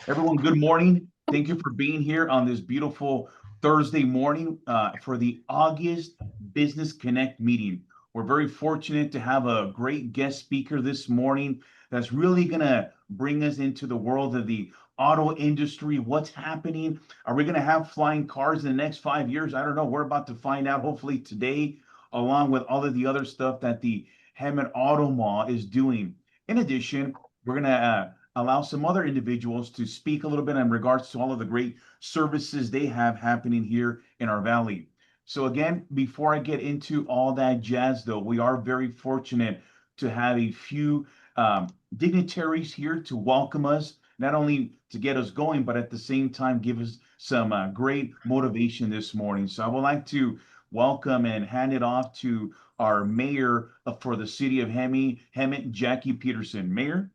Everyone, good morning. Thank you for being here on this beautiful Thursday morning for the August Business Connect meeting. We're very fortunate to have a great guest speaker this morning that's really going to bring us into the world of the auto industry. What's happening? Are we going to have flying cars in the next 5 years? I don't know. We're about to find out hopefully today, along with all of the other stuff that the Hemet Auto Mall is doing. In addition, we're going to allow some other individuals to speak a little bit in regards to all of the great services they have happening here in our valley. So again, before I get into all that jazz, though, we are very fortunate to have a few dignitaries here to welcome us, not only to get us going, but at the same time give us some great motivation this morning. So I would like to welcome and hand it off to our mayor for the city of Hemet, Jackie Peterson. Mayor.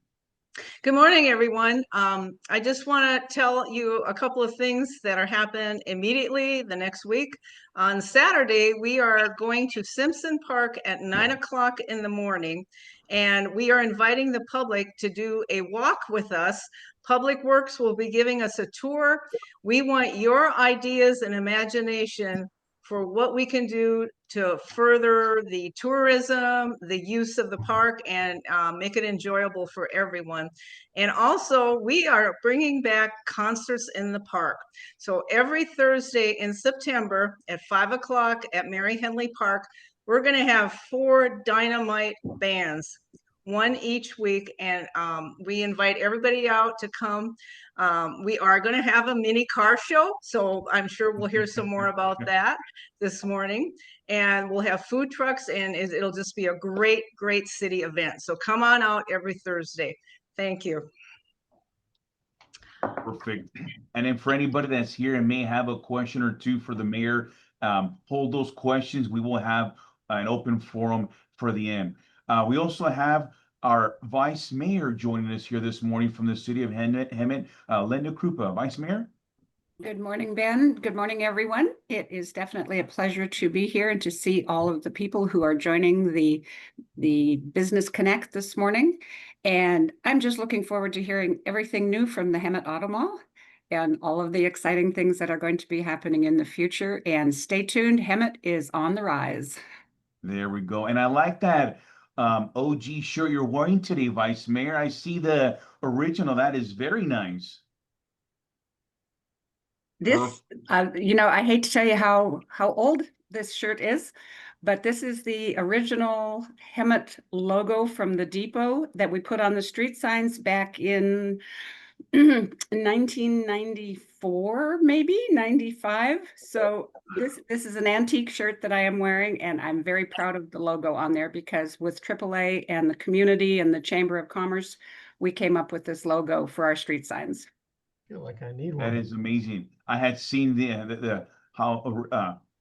Good morning, everyone. I just want to tell you a couple of things that are happening immediately the next week. On Saturday, we are going to Simpson Park at 9 o'clock in the morning, and we are inviting the public to do a walk with us. Public Works will be giving us a tour. We want your ideas and imagination for what we can do to further the tourism, the use of the park, and make it enjoyable for everyone. And also, we are bringing back concerts in the park. So every Thursday in September at 5 o'clock at Mary Henley Park, we're going to have 4 dynamite bands, one each week, and we invite everybody out to come. We are going to have a mini car show, so I'm sure we'll hear some more about that this morning. And we'll have food trucks, and it'll just be a great, great city event. So come on out every Thursday. Thank you. Perfect. And then for anybody that's here and may have a question or two for the mayor, hold those questions. We will have an open forum for the end. We also have our vice mayor joining us here this morning from the city of Hemet, Linda Krupa. Vice Mayor? Good morning, Ben. Good morning, everyone. It is definitely a pleasure to be here and to see all of the people who are joining the Business Connect this morning. And I'm just looking forward to hearing everything new from the Hemet Auto Mall and all of the exciting things that are going to be happening in the future. And stay tuned, Hemet is on the rise. There we go. And I like that OG shirt you're wearing today, Vice Mayor. I see the original. That is very nice. This, I hate to tell you how old this shirt is, but this is the original Hemet logo from the depot that we put on the street signs back in 1994, maybe 95. So this is an antique shirt that I am wearing, and I'm very proud of the logo on there because with AAA and the community and the Chamber of Commerce, we came up with this logo for our street signs. I feel like I need one. That is amazing. I had seen the how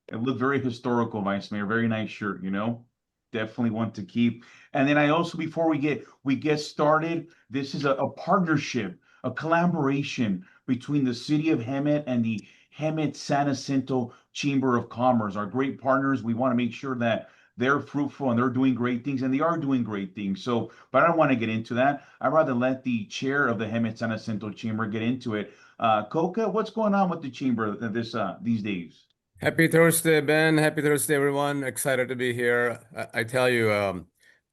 it looked very historical, Vice Mayor. Very nice shirt, Definitely want to keep. And then I also, before we get started, this is a partnership, a collaboration between the city of Hemet and the Hemet San Jacinto Chamber of Commerce. Our great partners. We want to make sure that they're fruitful and they're doing great things, and they are doing great things. So, but I don't want to get into that. I'd rather let the chair of the Hemet San Jacinto Chamber get into it. Coca, what's going on with the chamber these days? Happy Thursday, Ben. Happy Thursday, everyone. Excited to be here. I tell you,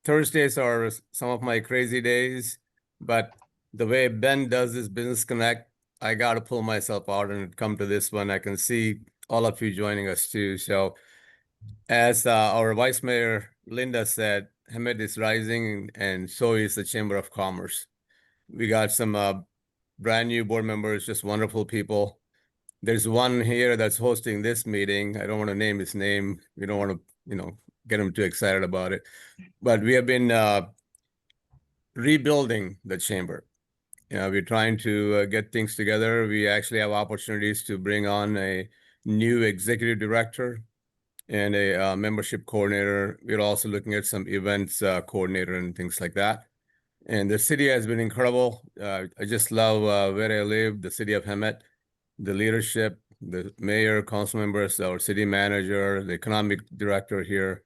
Thursdays are some of my crazy days, but the way Ben does this Business Connect, I got to pull myself out and come to this one. I can see all of you joining us too. So as our Vice Mayor Linda said, Hemet is rising, and so is the Chamber of Commerce. We got some brand new board members, just wonderful people. There's one here that's hosting this meeting. I don't want to name his name. We don't want to, get him too excited about it. But we have been rebuilding the chamber. We're trying to get things together. We actually have opportunities to bring on a new executive director and a membership coordinator. We're also looking at some events coordinator and things like that. And the city has been incredible. I just love where I live, the city of Hemet, the leadership, the mayor, council members, our city manager, the economic director here.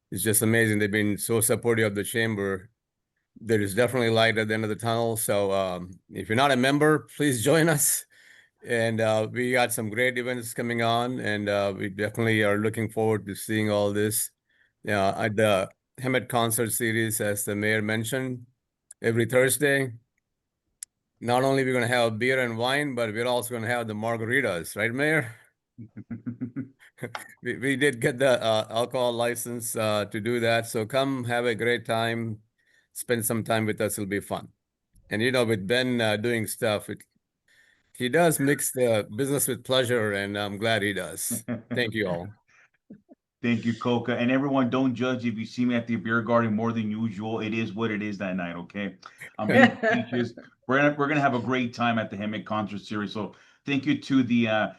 It's just amazing. They've been so supportive of the chamber. there is definitely light at the end of the tunnel. So if you're not a member, please join us. And we got some great events coming on, and we definitely are looking forward to seeing all this. At the Hemet concert series, as the mayor mentioned, every Thursday, not only we're going to have beer and wine, but we're also going to have the margaritas, right, Mayor? We did get the alcohol license to do that. So come have a great time, spend some time with us. It'll be fun. And with Ben doing stuff, he does mix the business with pleasure, and I'm glad he does. Thank you all. Thank you, Coca. And everyone, don't judge if you see me at the beer garden more than usual. It is what it is that night, okay? I'm being facetious. We're gonna have a great time at the Hemet concert series. So thank you to the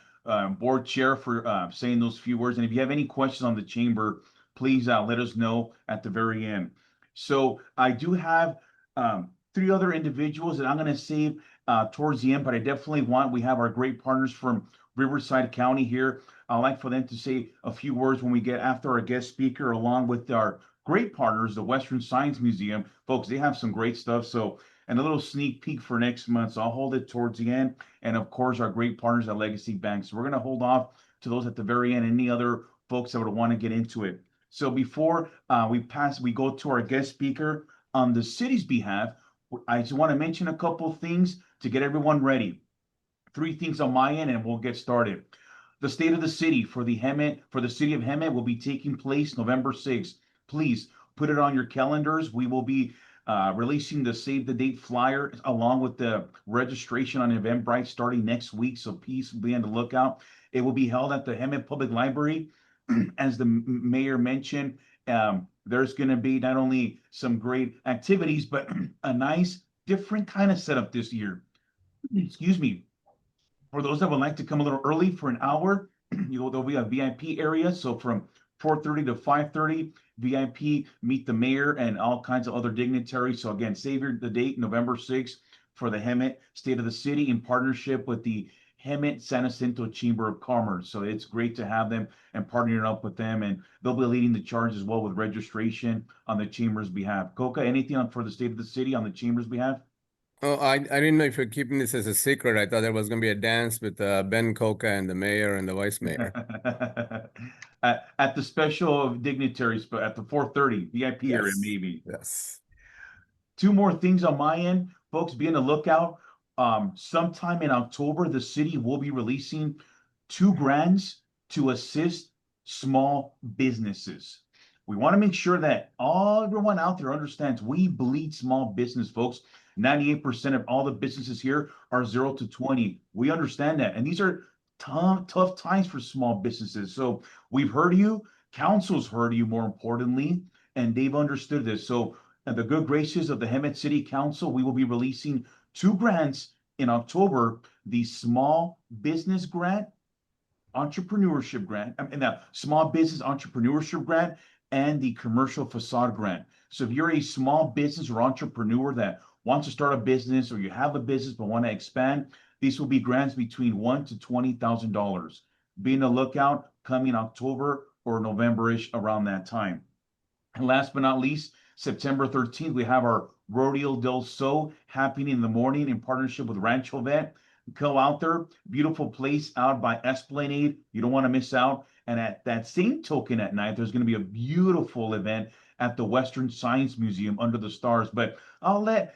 board chair for saying those few words. And if you have any questions on the chamber, please let us know at the very end. So I do have 3 other individuals that I'm gonna save towards the end, but I definitely we have our great partners from Riverside County here. I'd like for them to say a few words when we get after our guest speaker, along with our great partners, the Western Science Museum. Folks, they have some great stuff. So, and a little sneak peek for next month. So I'll hold it towards the end. And of course, our great partners at Legacy Bank. So we're going to hold off to those at the very end. Any other folks that would want to get into it. So before we go to our guest speaker on the city's behalf, I just want to mention a couple things to get everyone ready. 3 things on my end, and we'll get started. The State of the City for the city of Hemet will be taking place November 6th. Please put it on your calendars. We will be releasing the save the date flyer along with the registration on Eventbrite starting next week. So please be on the lookout. It will be held at the Hemet Public Library. As the mayor mentioned, there's going to be not only some great activities, but a nice different kind of setup this year. Excuse me. For those that would like to come a little early for an hour, there'll be a VIP area. So from 4:30 to 5:30, VIP, meet the mayor and all kinds of other dignitaries. So again, save the date, November 6th, for the Hemet State of the City in partnership with the Hemet San Jacinto Chamber of Commerce. So it's great to have them and partnering up with them. And they'll be leading the charge as well with registration on the chamber's behalf. Coca, anything for the State of the City on the chamber's behalf? Oh, I didn't know if you're keeping this as a secret. I thought there was going to be a dance with Ben Coca and the mayor and the vice mayor. At the special dignitaries, but at the 4:30 VIP area, Yes. maybe. Yes. 2 more things on my end, folks. Be on the lookout. Sometime in October, the city will be releasing 2 grants to assist small businesses. We want to make sure that everyone out there understands we bleed small business, folks. 98% of all the businesses here are 0 to 20. We understand that. And these are tough times for small businesses. So we've heard you, council's heard you more importantly, and they've understood this. So at the good graces of the Hemet City Council, we will be releasing 2 grants in October, the Small Business Grant, Entrepreneurship Grant, and the Small Business Entrepreneurship Grant, and the Commercial Facade Grant. So if you're a small business or entrepreneur that wants to start a business, or you have a business but want to expand, these will be grants between $1,000 to $20,000. Be on the lookout coming October or November-ish around that time. And last but not least, September 13th, we have our Rodeo del Sol happening in the morning in partnership with Rancho Vet. Go out there, beautiful place out by Esplanade. You don't want to miss out. And at that same token at night, there's going to be a beautiful event at the Western Science Museum under the stars. But I'll let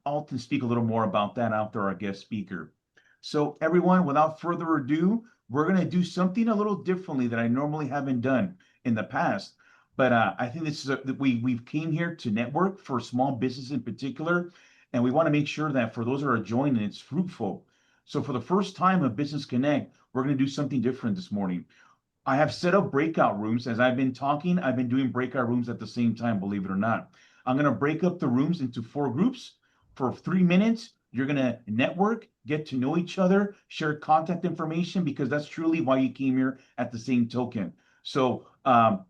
Alton speak a little more about that after our guest speaker. So everyone, without further ado, we're going to do something a little differently that I normally haven't done in the past. But I think this is we've came here to network for small business in particular, and we want to make sure that for those that are joining, it's fruitful. So for the first time of Business Connect, we're going to do something different this morning. I have set up breakout rooms. As I've been talking, I've been doing breakout rooms at the same time, believe it or not. I'm going to break up the rooms into 4 groups for 3 minutes. You're going to network, get to know each other, share contact information, because that's truly why you came here at the same token. So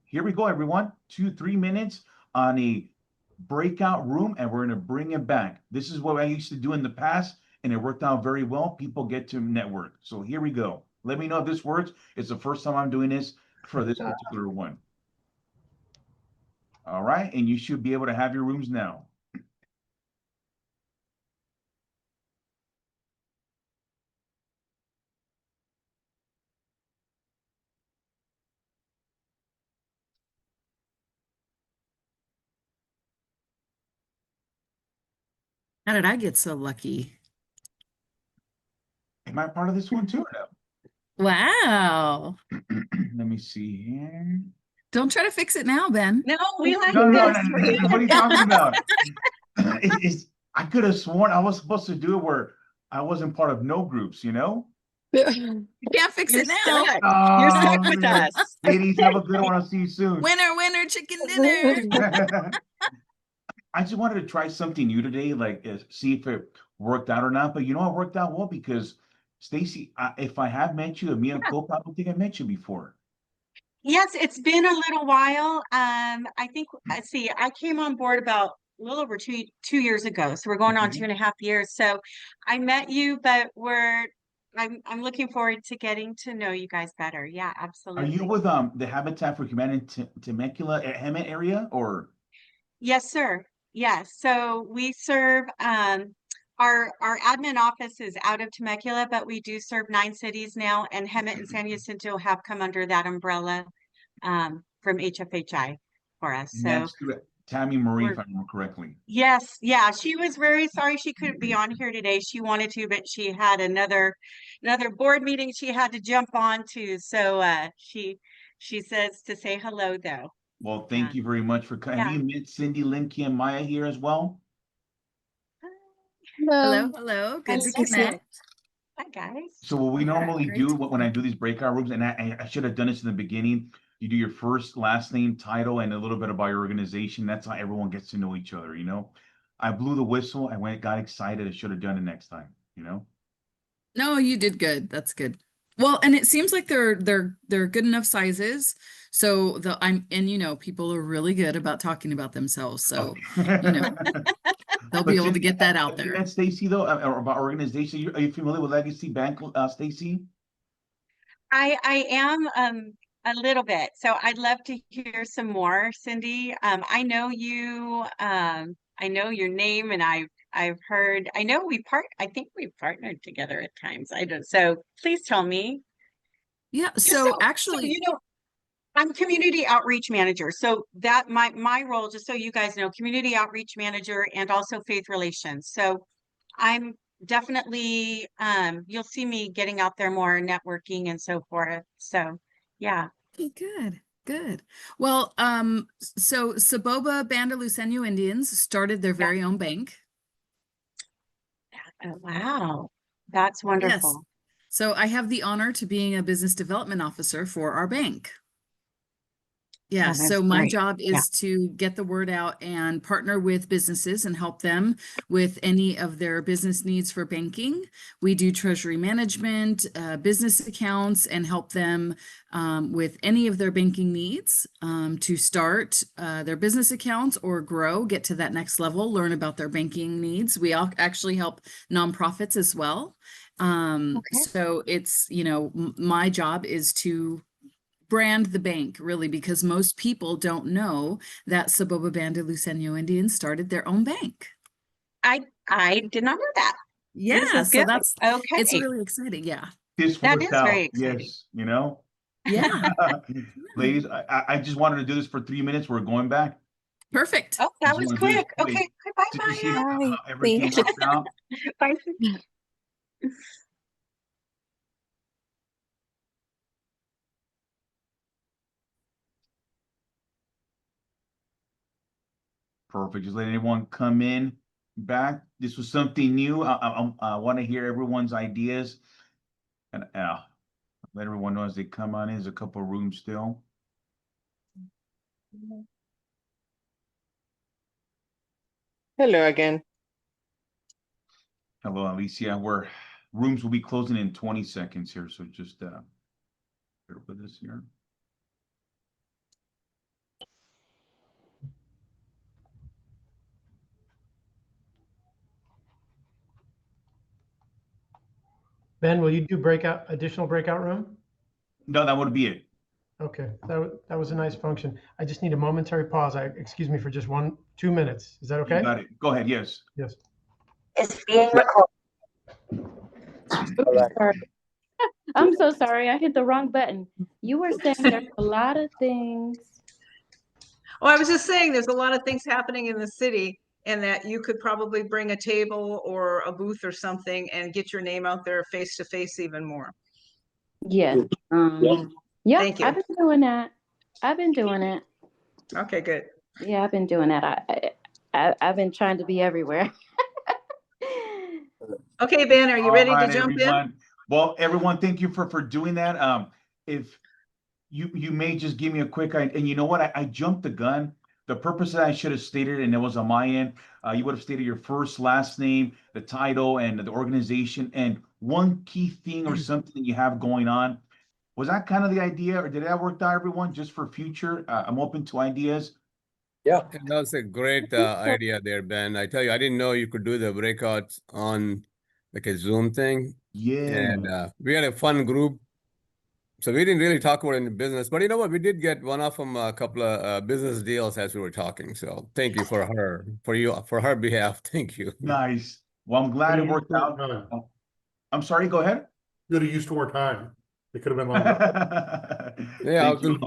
here we go, everyone. 2-3 minutes on a breakout room, and we're going to bring it back. This is what I used to do in the past, and it worked out very well. People get to network. So here we go. Let me know if this works. It's the first time I'm doing this for this particular one. All right, and you should be able to have your rooms now. How did I get so lucky? Am I part of this one too? Or Wow. no? Let me see here. Don't try to fix it now, Ben. No, we like No, no, this. no, no, what are you talking about? I could have sworn I was supposed to do it where I wasn't part of no groups, you know? You can't fix You're it now. stuck. You're stuck Oh, with man. us. Ladies, have a good one. I'll see you soon. Winner, winner, chicken dinner. I just wanted to try something new today, like see if it worked out or not. But you know, it worked out well because Stacy, if I have met you, Mia Copa, I don't think I met you before. Yes, it's been a little while. I think, let's see, I came on board about a little over two years ago. So we're going on Okay. 2.5 years. So I met you, but I'm looking forward to getting to know you guys better. Yeah, Are absolutely. you with the Habitat for Humanity Temecula Hemet area or? Yes, sir. Yes. So we serve our admin office is out of Temecula, but we do serve 9 cities now, and Hemet and San Jacinto have come under that umbrella from HFHI for us. And So that's through Tammy Marie, if we're- I remember correctly. yes, yeah, she was very sorry she couldn't be on here today. She wanted to, but she had another board meeting she had to jump on to. So she says to say hello though. Well, thank you very much for coming. Yeah. Have you met Cindy, Linky, and Maya here as well? Hello, hello. Good to Hello. connect. Hi guys. So what we Yeah, normally great do to when I do these breakout rooms, and I should have done this in the beginning, you do your first, last name, title, and a little bit about your organization. That's how everyone gets to know each other, you know? I blew the whistle. I got excited. I should have done it next time, you know? No, you did good. That's good. Well, and it seems like they're good enough sizes. So people are really good about talking about themselves. So know, they'll be able to get that out there. That's Stacy though, or about organization. Are you familiar with Legacy Bank, Stacy? I am a little bit. So I'd love to hear some more, Cindy. I know you I know your name and I've heard I know I think we've partnered together at times. I don't so please tell me. Yeah. Just So actually, you know, I'm community outreach manager. So that my role, just so you guys know, community outreach manager and also faith relations. So I'm definitely you'll see me getting out there more, networking and so forth. So yeah. okay, good. Well, so Saboba Band of Luceño Indians started their very own bank. Oh, wow. That's wonderful. So I have the honor to being a business development officer for our bank. Yeah, Oh, that's so my great. job is to get the word out and partner with businesses and help them with any of their business needs for banking. We do treasury management, business accounts, and help them with any of their banking needs to start their business accounts or grow, get to that next level, learn about their banking needs. We actually help nonprofits as well. So it's, my job is to brand the bank really, because most people don't know that Saboba Band of Luceño Indians started their own bank. I did not know that. Yeah, This is so good. it's Okay. really exciting. Yeah. This That worked is very out. exciting. Yes, you know? Yeah. Ladies, I just wanted to do this for 3 minutes. We're going back. Perfect. Oh, that Just was wanna do this quick. quick. Okay. Bye Did you see bye. how everything worked out? Bye. Perfect. Just let anyone come in back. This was something new. I want to hear everyone's ideas and let everyone know as they come on in. There's a couple of rooms still. Hello again. Hello, Alicia. Rooms will be closing in 20 seconds here, so just bear with us here. Ben, will you do additional breakout room? No, that would be it. Okay, that was a nice function. I just need a momentary pause. Excuse me for just 2 minutes. Is that You okay? got it. Go ahead. Yes. Yes. It's being recorded. Sorry. I'm so sorry. I hit the wrong button. You were saying there's a lot of things. Oh, I was just saying, there's a lot of things happening in the city, and that you could probably bring a table or a booth or something and get your name out there face to face even more. Yes. Yeah, Thank you. I've been doing that. I've been doing it. Okay, good. Yeah, I've been doing that. I've been trying to be everywhere. Okay, Ben, are you All ready to right, jump in? everyone. Well, everyone, thank you for doing that. If you may just give me a quick, and you know what, I jumped the gun. The purpose that I should have stated, and it was on my end, you would have stated your first, last name, the title, and the organization, and one key thing or something that you have going on. Was that kind of the idea, or did that work out, everyone? Just for future, I'm open to ideas. Yeah, that was a great idea there, Ben. I tell you, I didn't know you could do the breakouts on like a Zoom thing. Yeah. And we had a fun group. So we didn't really talk about any business, but you know what? We did get one of them a couple of business deals as we were talking. So thank you for her behalf. Thank you. Nice. Well, I'm glad it worked out. Oh, I'm sorry, go ahead. Could have used more time. It could have been longer. Yeah, Thank you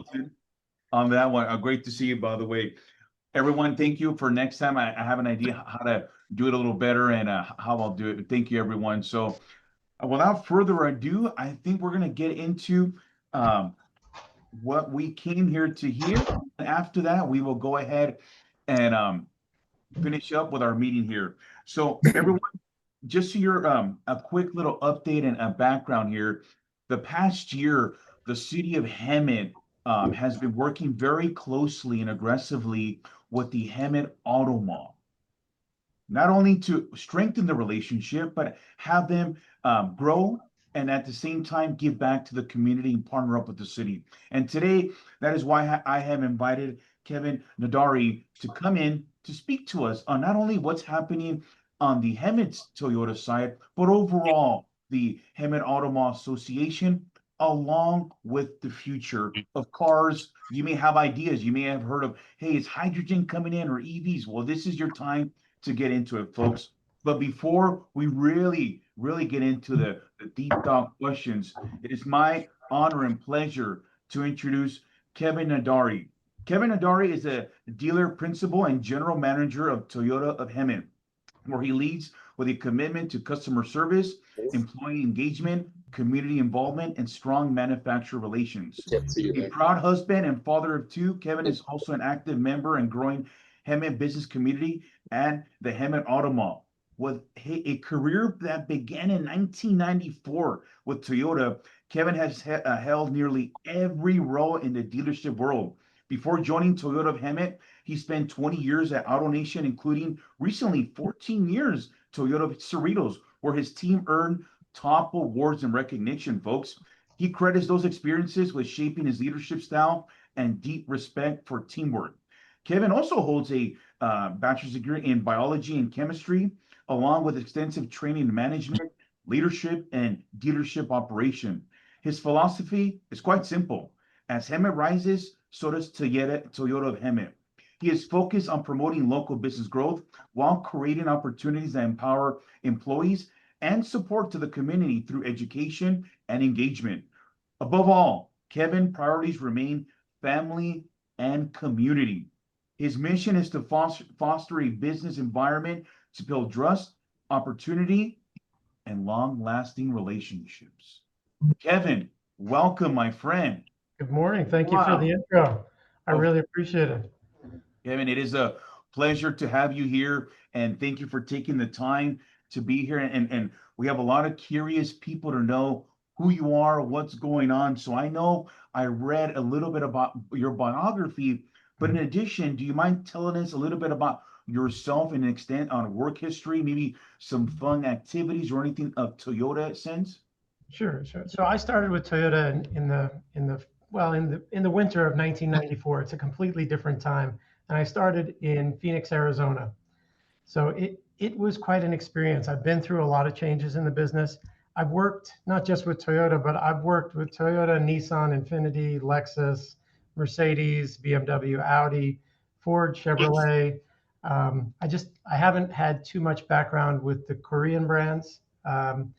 on that one. Great to see you, by the way. Everyone, thank you. For next time, I have an idea how to do it a little better and how I'll do it. Thank you, everyone. So without further ado, I think we're going to get into what we came here to hear. And after that, we will go ahead and finish up with our meeting here. So everyone, just so you're a quick little update and a background here. The past year, the city of Hemet has been working very closely and aggressively with the Hemet Auto Mall, not only to strengthen the relationship, but have them grow and at the same time give back to the community and partner up with the city. And today, that is why I have invited Kevin Nadari to come in to speak to us on not only what's happening on the Hemet Toyota side, but overall the Hemet Auto Mall Association, along with the future of cars. You may have ideas. You may have heard of, hey, is hydrogen coming in or EVs? Well, this is your time to get into it, folks. But before we really get into the deep thought questions, it is my honor and pleasure to introduce Kevin Nadari. Kevin Nadari is a dealer principal and general manager of Toyota of Hemet, where he leads with a commitment to customer service, employee engagement, community involvement, and strong manufacturer relations. A proud husband and father of two, Kevin is also an active member and growing Hemet business community and the Hemet Auto Mall. With a career that began in 1994 with Toyota, Kevin has held nearly every role in the dealership world. Before joining Toyota of Hemet, he spent 20 years at AutoNation, including recently 14 years Toyota of Cerritos, where his team earned top awards and recognition, folks. He credits those experiences with shaping his leadership style and deep respect for teamwork. Kevin also holds a bachelor's degree in biology and chemistry, along with extensive training in management, leadership, and dealership operation. His philosophy is quite simple. As Hemet rises, so does Toyota of Hemet. He is focused on promoting local business growth while creating opportunities that empower employees and support to the community through education and engagement. Above all, Kevin's priorities remain family and community. His mission is to foster a business environment to build trust, opportunity, and long-lasting relationships. Kevin, welcome, my friend. Good morning. Thank you for the intro. I really appreciate it. Kevin, it is a pleasure to have you here, and thank you for taking the time to be here. And we have a lot of curious people to know who you are, what's going on. So I know I read a little bit about your biography, but in addition, do you mind telling us a little bit about yourself and an extent on work history, maybe some fun activities or anything of Toyota since? Sure. So I started with Toyota in the winter of 1994. It's a completely different time, and I started in Phoenix, Arizona. So it was quite an experience. I've been through a lot of changes in the business. I've worked not just with Toyota, but I've worked with Toyota, Nissan, Infiniti, Lexus, Mercedes, BMW, Audi, Ford, Chevrolet. I haven't had too much background with the Korean brands, and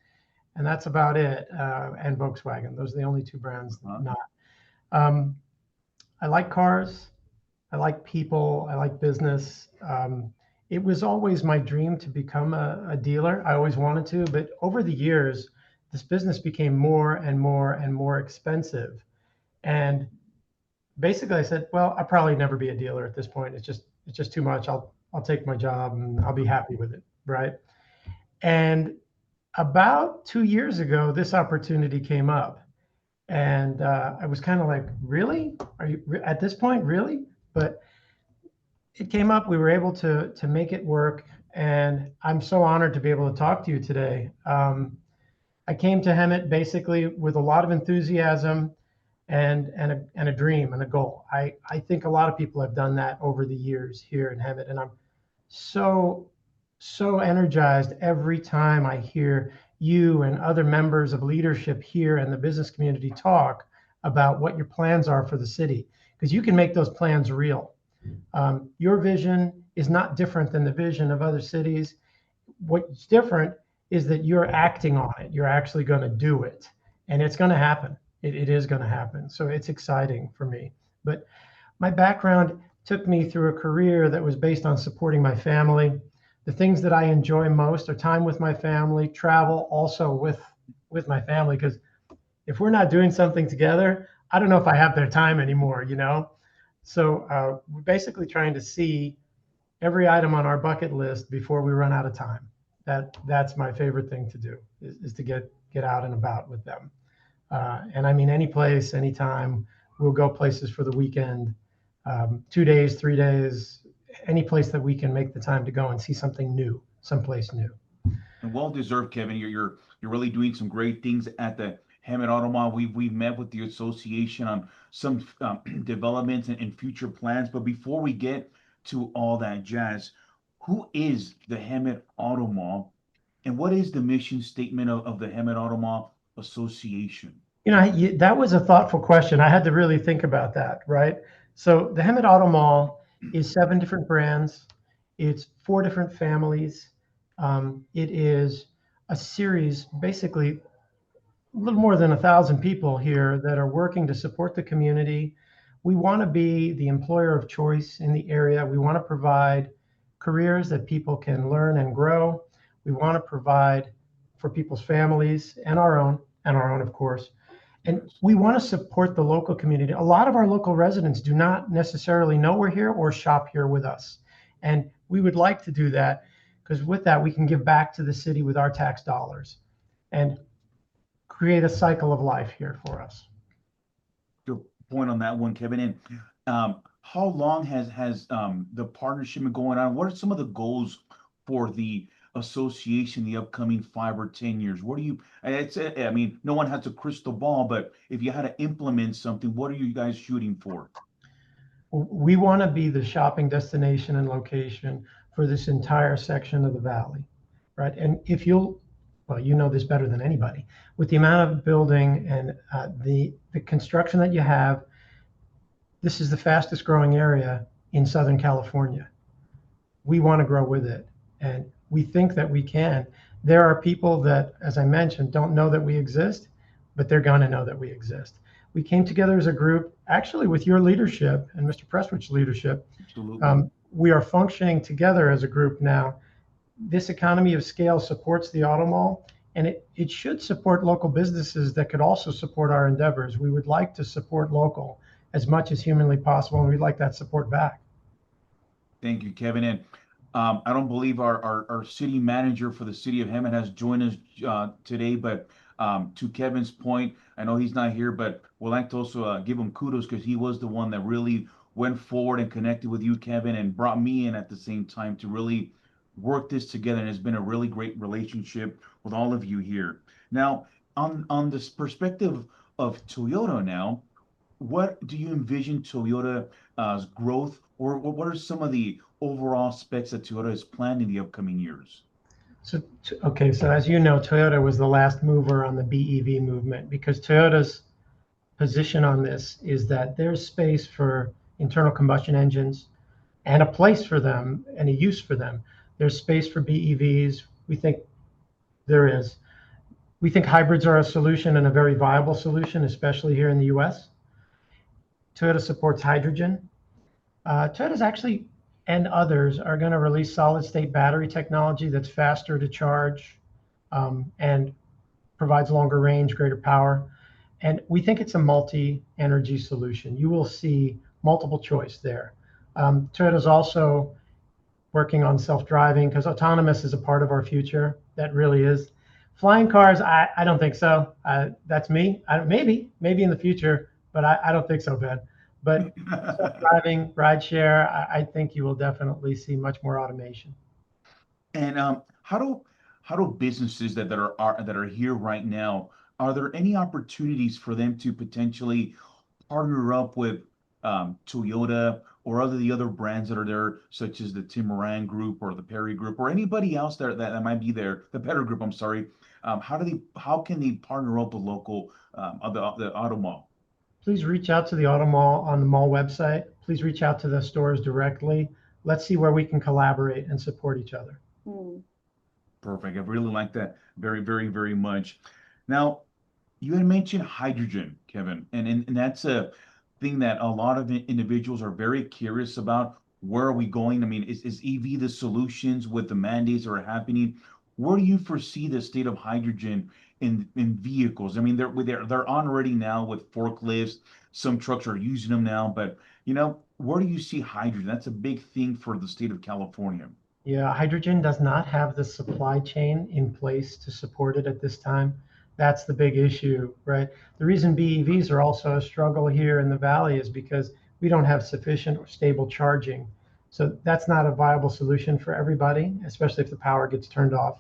that's about it. And Volkswagen. Those are the only two brands not. I like cars. I like people. I like business. it was always my dream to become a dealer. I always wanted to, but over the years, this business became more and more and more expensive. And basically I said, well, I'll probably never be a dealer at this point. It's just too much. I'll take my job and I'll be happy with it, right? And about 2 years ago, this opportunity came up, and I was kind of like, really? Are you at this point, really? But it came up. We were able to make it work, and I'm so honored to be able to talk to you today. I came to Hemet basically with a lot of enthusiasm and a dream and a goal. I think a lot of people have done that over the years here in Hemet, and I'm so energized every time I hear you and other members of leadership here in the business community talk about what your plans are for the city, because you can make those plans real. Your vision is not different than the vision of other cities. What's different is that you're acting on it. You're actually going to do it, and it's going to happen. It is going to happen. So it's exciting for me. But my background took me through a career that was based on supporting my family. The things that I enjoy most are time with my family, travel also with my family, because if we're not doing something together, I don't know if I have their time anymore, you know? So we're basically trying to see every item on our bucket list before we run out of time. That's my favorite thing to do, is to get out and about with them. And I mean, any place, anytime. We'll go places for the weekend, 2 days, 3 days, any place that we can make the time to go and see something new, someplace new. And well deserved, Kevin. You're really doing some great things at the Hemet Auto Mall. We've met with the association on some developments and future plans. But before we get to all that jazz, who is the Hemet Auto Mall, and what is the mission statement of the Hemet Auto Mall Association? You know, that was a thoughtful question. I had to really think about that, right? So the Hemet Auto Mall is 7 different brands. It's 4 different families. It is a series, basically a little more than 1,000 people here that are working to support the community. We want to be the employer of choice in the area. We want to provide careers that people can learn and grow. We want to provide for people's families and our own, of course. And we want to support the local community. A lot of our local residents do not necessarily know we're here or shop here with us. And we would like to do that, because with that, we can give back to the city with our tax dollars and create a cycle of life here for us. Good point on that one, Kevin. And how long has the partnership been going on? What are some of the goals for the association the upcoming 5 or 10 years? What do you, I mean, no one has a crystal ball, but if you had to implement something, what are you guys shooting for? We want to be the shopping destination and location for this entire section of the valley, right? And if well, you know this better than anybody, with the amount of building and the construction that you have, this is the fastest growing area in Southern California. We want to grow with it, and we think that we can. There are people that, as I mentioned, don't know that we exist, but they're going to know that we exist. We came together as a group, actually with your leadership and Mr. Prestwich's leadership. Absolutely. We are functioning together as a group now. This economy of scale supports the auto mall, and it should support local businesses that could also support our endeavors. We would like to support local as much as humanly possible, and we'd like that support back. Thank you, Kevin. And I don't believe our city manager for the city of Hemet has joined us today, but to Kevin's point, I know he's not here, but we'd like to also give him kudos, because he was the one that really went forward and connected with you, Kevin, and brought me in at the same time to really work this together. And it's been a really great relationship with all of you here. Now, on this perspective of Toyota now, what do you envision Toyota's growth, or what are some of the overall specs that Toyota is planning in the upcoming years? So, okay, so as you know, Toyota was the last mover on the BEV movement, because Toyota's position on this is that there's space for internal combustion engines and a place for them and a use for them. There's space for BEVs. We think there is. We think hybrids are a solution, and a very viable solution, especially here in the US. Toyota supports hydrogen. Toyota's actually and others are going to release solid state battery technology that's faster to charge and provides longer range, greater power. And we think it's a multi-energy solution. You will see multiple choice there. Toyota's also working on self-driving because autonomous is a part of our future. That really is. Flying cars, I don't think so. That's me. Maybe in the future, but I don't think so, Ben. But self-driving, rideshare, I think you will definitely see much more automation. And how do businesses that are here right now, are there any opportunities for them to potentially partner up with Toyota or the other brands that are there, such as the Tim Moran Group or the Perry Group or anybody else there that might be there, the Petter Group, I'm sorry. How can they partner up with local the auto mall? Please reach out to the auto mall on the mall website. Please reach out to the stores directly. Let's see where we can collaborate and support each other. Perfect. I really like that very, very, very much. Now, you had mentioned hydrogen, Kevin, and that's a thing that a lot of individuals are very curious about. Where are we going? I mean, is EV the solutions with the mandates that are happening? Where do you foresee the state of hydrogen in vehicles? I mean, they're on already now with forklifts. Some trucks are using them now, but where do you see hydrogen? That's a big thing for the state of California. Yeah, hydrogen does not have the supply chain in place to support it at this time. That's the big issue, right? The reason BEVs are also a struggle here in the Valley is because we don't have sufficient or stable charging. So that's not a viable solution for everybody, especially if the power gets turned off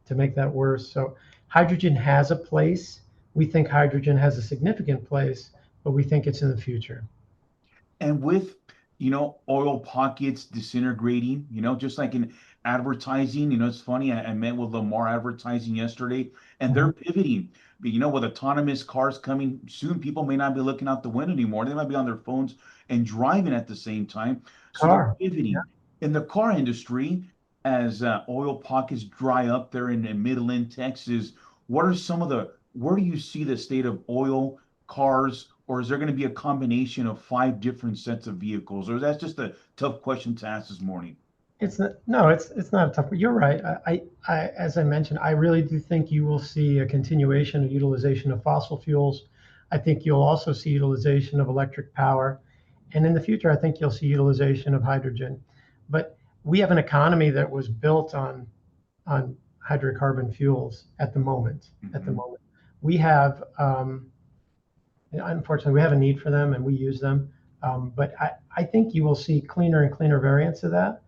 to make that worse. So hydrogen has a place. We think hydrogen has a significant place, but we think it's in the future. And with, oil pockets disintegrating, just like in advertising, it's funny. I met with Lamar Advertising yesterday, and they're pivoting. But, with autonomous cars coming soon, people may not be looking out the window anymore. They might be on their phones and driving at the same time. So they're pivoting. Yeah. In the car industry, as oil pockets dry up there in Midland, Texas, where do you see the state of oil, cars, or is there going to be a combination of 5 different sets of vehicles? Or that's just a tough question to ask this morning? It's not a tough. You're right. As I mentioned, I really do think you will see a continuation of utilization of fossil fuels. I think you'll also see utilization of electric power, and in the future, I think you'll see utilization of hydrogen. But we have an economy that was built on hydrocarbon fuels at the moment. We have, unfortunately, we have a need for them and we use them. But I think you will see cleaner and cleaner variants of that.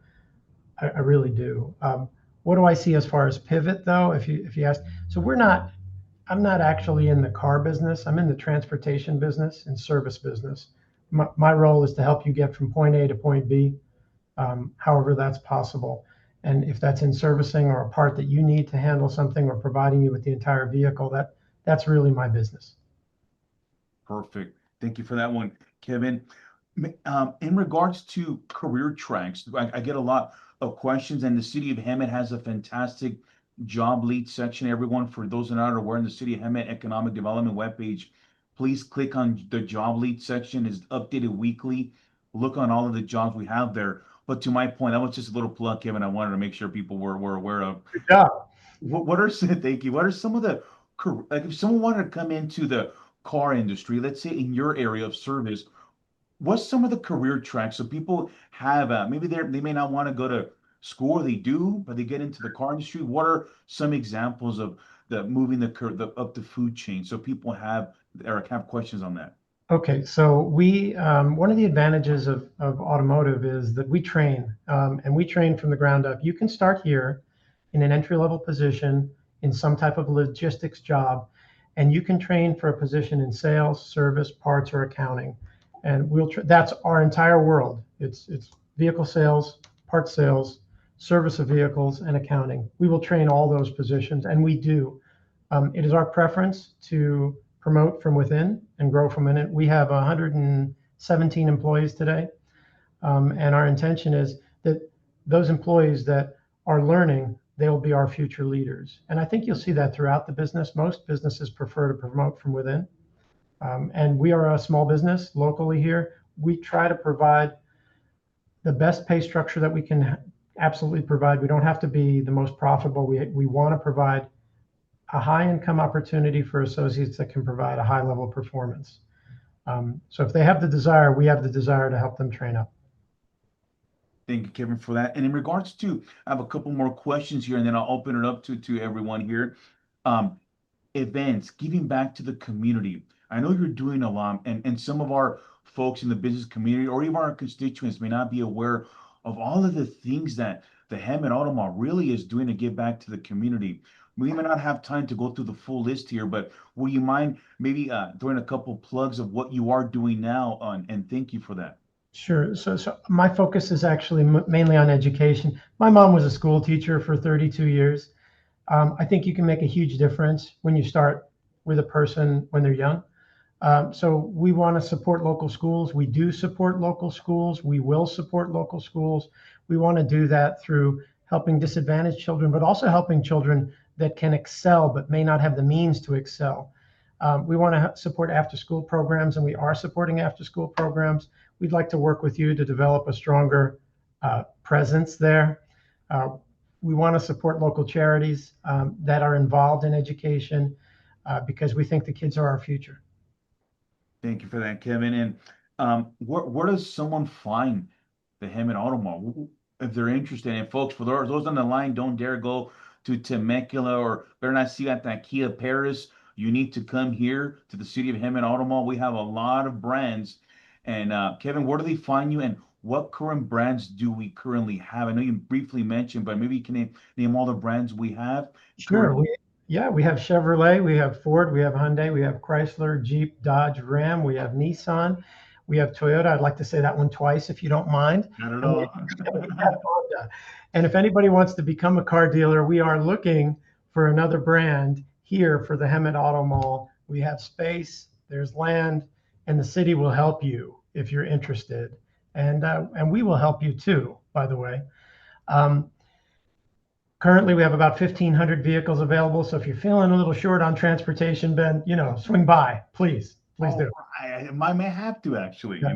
I really do. What do I see as far as pivot, though? If you ask, so I'm not actually in the car business. I'm in the transportation business and service business. My role is to help you get from point A to point B, however that's possible. And if that's in servicing or a part that you need to handle something or providing you with the entire vehicle, that's really my business. Perfect. Thank you for that one, Kevin. In regards to career tracks, I get a lot of questions, and the City of Hemet has a fantastic job lead section. Everyone, for those that are not aware, in the City of Hemet Economic Development webpage, please click on the job lead section. It's updated weekly. Look on all of the jobs we have there. But to my point, that was just a little plug, Kevin. I wanted to make sure people were aware of. Good job. Thank you. What are some of the, like, if someone wanted to come into the car industry, let's say in your area of service, what's some of the career tracks? So people have, maybe they may not want to go to school, or they do, but they get into the car industry. What are some examples of the moving up the food chain? So people have questions on that. Okay, so we one of the advantages of automotive is that we train, and we train from the ground up. You can start here in an entry-level position in some type of logistics job, and you can train for a position in sales, service, parts, or accounting. And that's our entire world. It's vehicle sales, parts sales, service of vehicles, and accounting. We will train all those positions, and we do. It is our preference to promote from within and grow from within. We have 117 employees today, and our intention is that those employees that are learning, they'll be our future leaders. And I think you'll see that throughout the business. Most businesses prefer to promote from within. And we are a small business locally here. We try to provide the best pay structure that we can absolutely provide. We don't have to be the most profitable. We want to provide a high income opportunity for associates that can provide a high level of performance. So if they have the desire, we have the desire to help them train up. Thank you, Kevin, for that. And in regards to, I have a couple more questions here, and then I'll open it up to everyone here. Events, giving back to the community. I know you're doing a lot, and some of our folks in the business community or even our constituents may not be aware of all of the things that the Hemet Auto Mall really is doing to give back to the community. We may not have time to go through the full list here, but would you mind maybe throwing a couple plugs of what you are doing now on, and thank you for that. Sure. So my focus is actually mainly on education. My mom was a school teacher for 32 years. I think you can make a huge difference when you start with a person when they're young. So we want to support local schools. We do support local schools. We will support local schools. We want to do that through helping disadvantaged children, but also helping children that can excel but may not have the means to excel. We want to support after-school programs, and we are supporting after-school programs. We'd like to work with you to develop a stronger presence there. We want to support local charities that are involved in education because we think the kids are our future. Thank you for that, Kevin. And where does someone find the Hemet Auto Mall if they're interested? And folks, for those on the line, don't dare go to Temecula or better not see at that Kia Paris. You need to come here to the city of Hemet Auto Mall. We have a lot of brands. And Kevin, where do they find you? And what current brands do we currently have? I know you briefly mentioned, but maybe you can name all the brands we have. Sure. We have Chevrolet, we have Ford, we have Hyundai, we have Chrysler, Jeep, Dodge, Ram, we have Nissan, we have Toyota. I'd like to say that one twice if you don't mind. Not at all. And if anybody wants to become a car dealer, we are looking for another brand here for the Hemet Auto Mall. We have space, there's land, and the city will help you if you're interested. And we will help you too, by the way. Currently, we have about 1,500 vehicles available. So if you're feeling a little short on transportation, Ben, swing by, please do. I may have to actually. Yeah.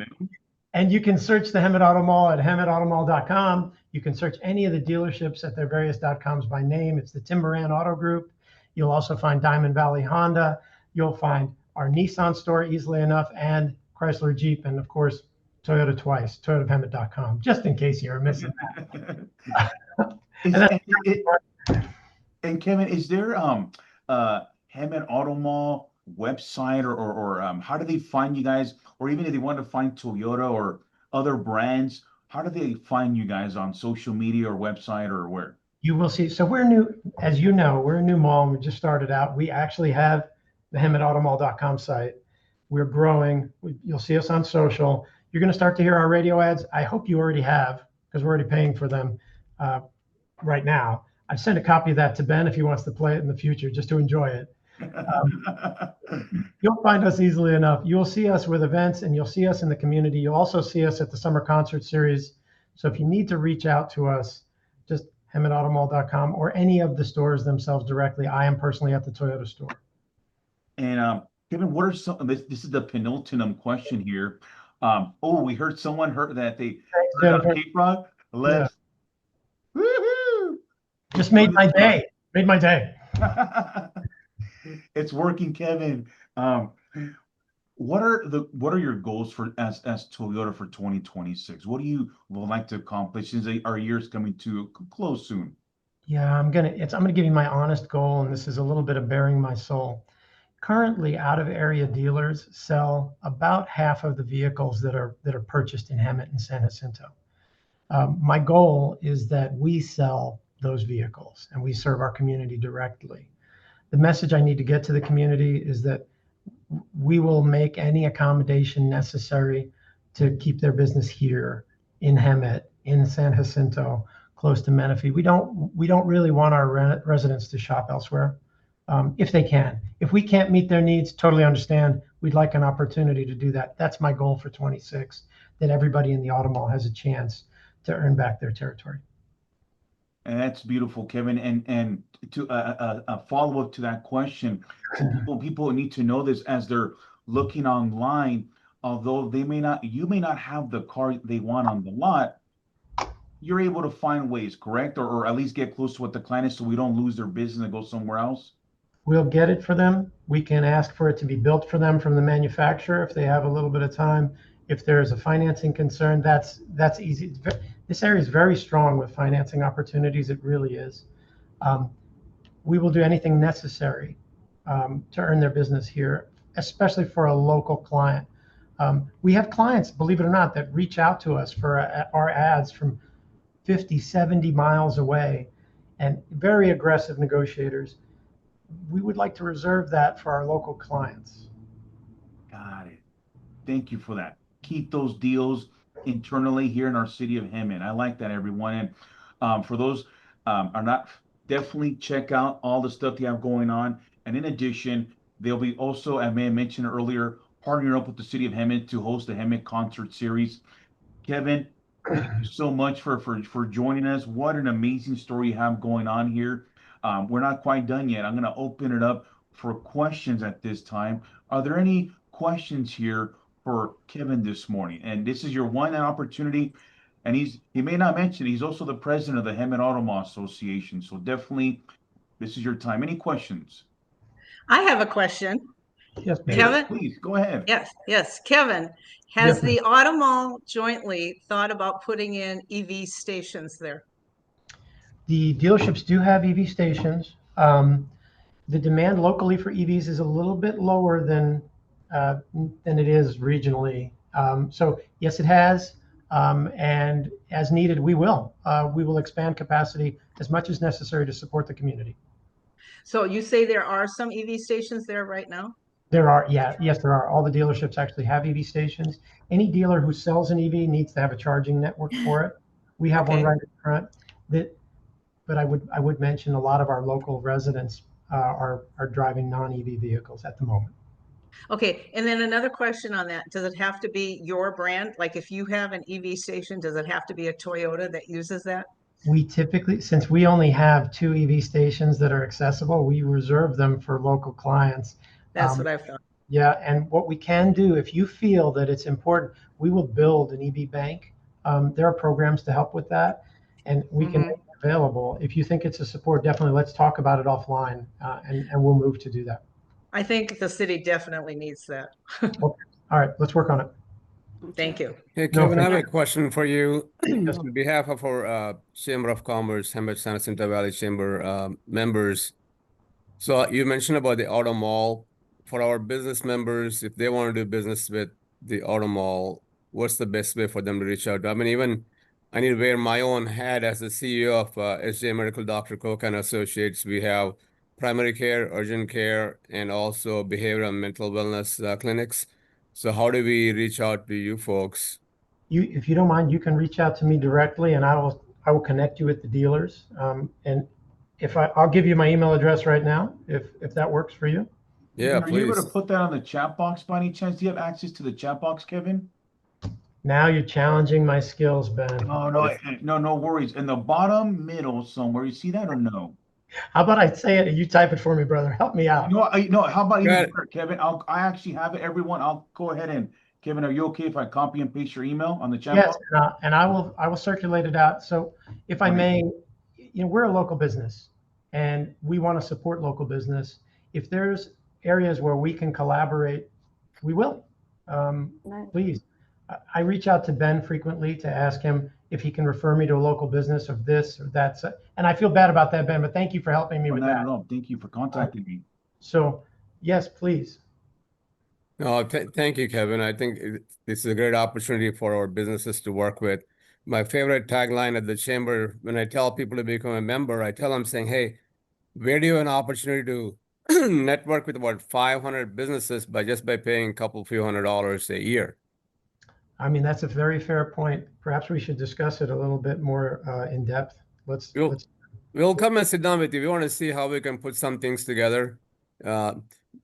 And you can search the Hemet Auto Mall at hemetautomall.com. You can search any of the dealerships at their various .coms by name. It's the Timberan Auto Group. You'll also find Diamond Valley Honda. You'll find our Nissan store easily enough, and Chrysler Jeep, and of course, Toyota twice, toyotahemet.com, just in case you're missing that. And Kevin, is there Hemet Auto Mall website or how do they find you guys? Or even if they want to find Toyota or other brands, how do they find you guys on social media or website or where? You will see. So we're new, as you know, we're a new mall. And we just started out. We actually have the hemetautomall.com site. We're growing. You'll see us on social. You're going to start to hear our radio ads. I hope you already have, because we're already paying for them right now. I've sent a copy of that to Ben if he wants to play it in the future, just to enjoy it. You'll find us easily enough. You'll see us with events, and you'll see us in the community. You'll also see us at the summer concert series. So if you need to reach out to us, just hemetautomall.com or any of the stores themselves directly. I am personally at the Toyota store. And Kevin, what are some? This is the penultimate question here. We heard someone heard that they heard on Cape Rock. Let's. Yeah. Woohoo! Just made my day. Made my day. It's working, Kevin. What are your goals for as Toyota for 2026? What do you would like to accomplish since our year's coming to close soon? Yeah, I'm gonna give you my honest goal, and this is a little bit of bearing my soul. Currently, out of area dealers sell about half of the vehicles that are purchased in Hemet and San Jacinto. My goal is that we sell those vehicles and we serve our community directly. The message I need to get to the community is that we will make any accommodation necessary to keep their business here in Hemet, in San Jacinto, close to Menifee. We don't really want our residents to shop elsewhere if they can. If we can't meet their needs, totally understand. We'd like an opportunity to do that. That's my goal for 26, that everybody in the Auto Mall has a chance to earn back their territory. And that's beautiful, Kevin. And to a follow-up to that question, people need to know this as they're looking online. Although you may not have the car they want on the lot, you're able to find ways, correct? Or at least get close to what the client is so we don't lose their business and go somewhere else? We'll get it for them. We can ask for it to be built for them from the manufacturer if they have a little bit of time. If there's a financing concern, that's easy. This area is very strong with financing opportunities. It really is. We will do anything necessary to earn their business here, especially for a local client. We have clients, believe it or not, that reach out to us for our ads from 50, 70 miles away, and very aggressive negotiators. We would like to reserve that for our local clients. Got it. Thank you for that. Keep those deals internally here in our city of Hemet. I like that, everyone. And for those are not, definitely check out all the stuff you have going on. And in addition, there'll be also, I may have mentioned earlier, partnering up with the city of Hemet to host the Hemet concert series. Kevin, thank you so much for joining us. What an amazing story you have going on here. We're not quite done yet. I'm going to open it up for questions at this time. Are there any questions here for Kevin this morning? And this is your one opportunity. And he may not mention, he's also the president of the Hemet Auto Mall Association. So definitely, this is your time. Any questions? I have a question. Yes, ma'am. Kevin? Please, go ahead. Yes. Kevin, has Yes, ma'am. the Auto Mall jointly thought about putting in EV stations there? The dealerships do have EV stations. The demand locally for EVs is a little bit lower than it is regionally. So yes, it has. And as needed, we will expand capacity as much as necessary to support the community. So you say there are some EV stations there right now? There are, yes, there are. All the dealerships actually have EV stations. Any dealer who sells an EV needs to have a charging network for it. We have one Okay. right in front. But I would mention a lot of our local residents are driving non-EV vehicles at the moment. Okay, and then another question on that. Does it have to be your brand? Like if you have an EV station, does it have to be a Toyota that uses that? We typically, since we only have 2 EV stations that are accessible, we reserve them for local clients. That's what I've thought. Yeah, and what we can do, if you feel that it's important, we will build an EV bank. There are programs to help with that, and we can make it available. If you think it's a support, definitely let's talk about it offline, and we'll move to do that. I think the city definitely needs that. All right, let's work on it. Thank you. Hey, No, Kevin, I have thank a question for you. On behalf of our Chamber of Commerce, Hemet San Jacinto Valley Chamber members. So you mentioned about the Auto Mall. For our business members, if they want to do business with the Auto Mall, what's the best way for them to reach out? I mean, even I need to wear my own hat as the CEO of SJ Medical Dr. Coca and Associates. We have primary care, urgent care, and also behavioral and mental wellness clinics. So how do we reach out to you folks? If you don't mind, you can reach out to me directly, and I will connect you with the dealers. And if I'll give you my email address right now, if that works for you. Yeah, Are you able please. to put that on the chat box by any chance? Do you have access to the chat box, Kevin? Now you're challenging my skills, Ben. Oh, no worries. In the bottom middle somewhere, you see that or no? How about I say it and you type it for me, brother? Help me out. No, how about Got even it. better, Kevin? I actually have it, everyone. I'll go ahead and, Kevin, are you okay if I copy and paste your email on the chat Yes, box? and I will circulate it out. So if I may, we're a local business and we want to support local business. If there's areas where we can collaborate, we will. Nice. Please. I reach out to Ben frequently to ask him if he can refer me to a local business of this or that. And I feel bad about that, Ben, but thank you for helping me Oh, with not that. at all. Thank you for contacting me. So yes, please. No, thank you, Kevin. I think this is a great opportunity for our businesses to work with. My favorite tagline at the chamber, when I tell people to become a member, I tell them saying, hey, where do you have an opportunity to network with about 500 businesses by paying a few $100s a year? I mean, that's a very fair point. Perhaps we should discuss it a little bit more in depth. We'll come and sit down with you. We want to see how we can put some things together.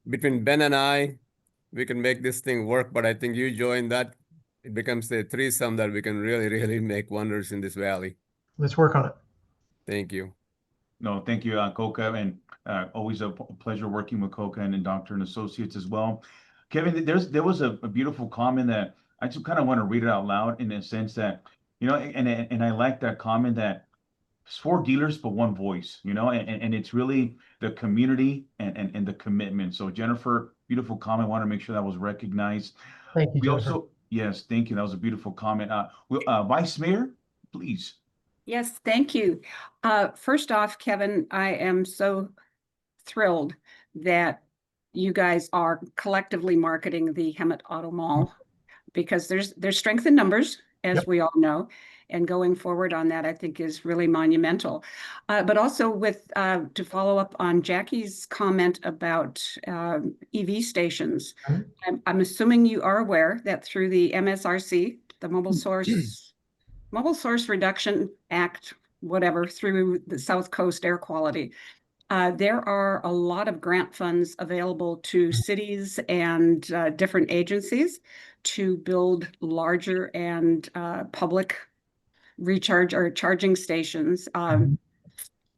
Between Ben and I, we can make this thing work, but I think you join that, it becomes a threesome that we can really, really make wonders in this valley. Let's work on it. Thank you. No, thank you, Coca, and always a pleasure working with Coca and Doctor and Associates as well. Kevin, there was a beautiful comment that I just kind of want to read it out loud in the sense that You know, and I like that comment that it's 4 dealers but one voice, you know, and it's really the community and the commitment. So Jennifer, beautiful comment. Want to make sure that was recognized. Thank you, We Jennifer. also, yes, thank you. That was a beautiful comment. Vice Mayor, please. Yes, thank you. First off, Kevin, I am so thrilled that you guys are collectively marketing the Hemet Auto Mall because there's strength in numbers, as Yep. we all know, and going forward on that, I think is really monumental. But also with to follow up on Jackie's comment about EV stations, Mhm. I'm assuming you are aware that through the MSRC, the Mobile Source Reduction Act, whatever, through the South Coast Air Quality, there are a lot of grant funds available to cities and different agencies to build larger and public recharge or charging stations.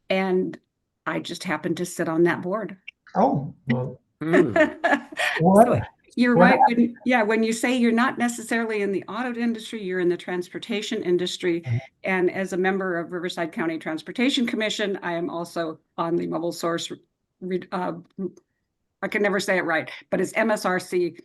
And I just happened to sit on that board. Oh, well, Hmm. So what? you're What right. When you say you're not necessarily in the auto industry, you're in the transportation industry. Mhm. And as a member of Riverside County Transportation Commission, I am also on the Mobile Source, I can never say it right, but it's MSRC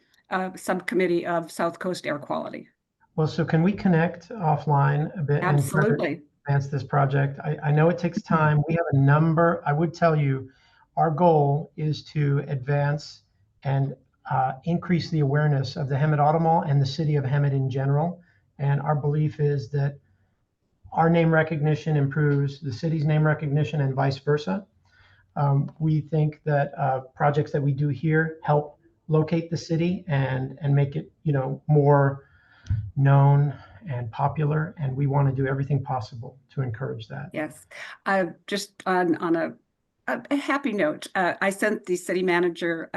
subcommittee of South Coast Air Quality. Well, so can we connect offline a bit and try to Absolutely. advance this project? I know it takes time. We have a number. I would tell you, our goal is to advance and increase the awareness of the Hemet Auto Mall and the city of Hemet in general. And our belief is that our name recognition improves the city's name recognition and vice versa. We think that projects that we do here help locate the city and make it, you know, more known and popular, and we want to do everything possible to encourage that. Yes. Just on a happy note, I sent the city manager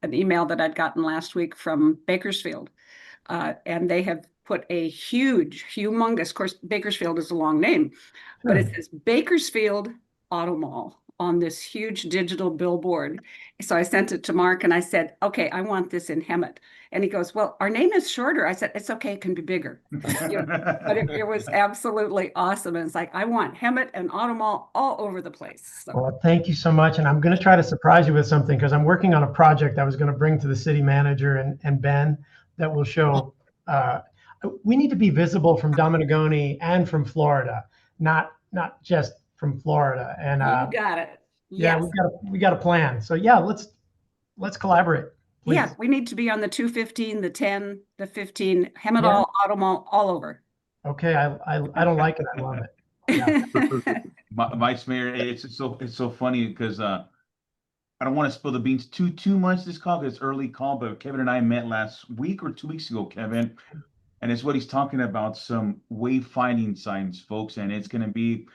an email that I'd gotten last week from Bakersfield, and they have put a humongous, of course, Bakersfield is a long name, but it says Bakersfield Auto Mall on this huge digital billboard. So I sent it to Mark and I said, okay, I want this in Hemet. And he goes, well, our name is shorter. I said, it's okay, it can be bigger. You know, but it was absolutely awesome. And it's like, I want Hemet and Auto Mall all over the place. So. Well, thank you so much. And I'm going to try to surprise you with something because I'm working on a project I was going to bring to the city manager and Ben that will show we need to be visible from Dominigoni and from Florida, not just from Florida. And You got it. yeah, Yes. we got a plan. So yeah, let's collaborate. Please. Yeah, we need to be on the 215, the 10, the 15, Hemet Yeah. Auto Mall, all over. Okay, I don't like it. I love it. Yeah. Vice Mayor, it's so funny because I don't want to spill the beans too much this call because it's early call, but Kevin and I met last week or 2 weeks ago, Kevin, and it's what he's talking about, some wayfinding signs, folks, and it's going to be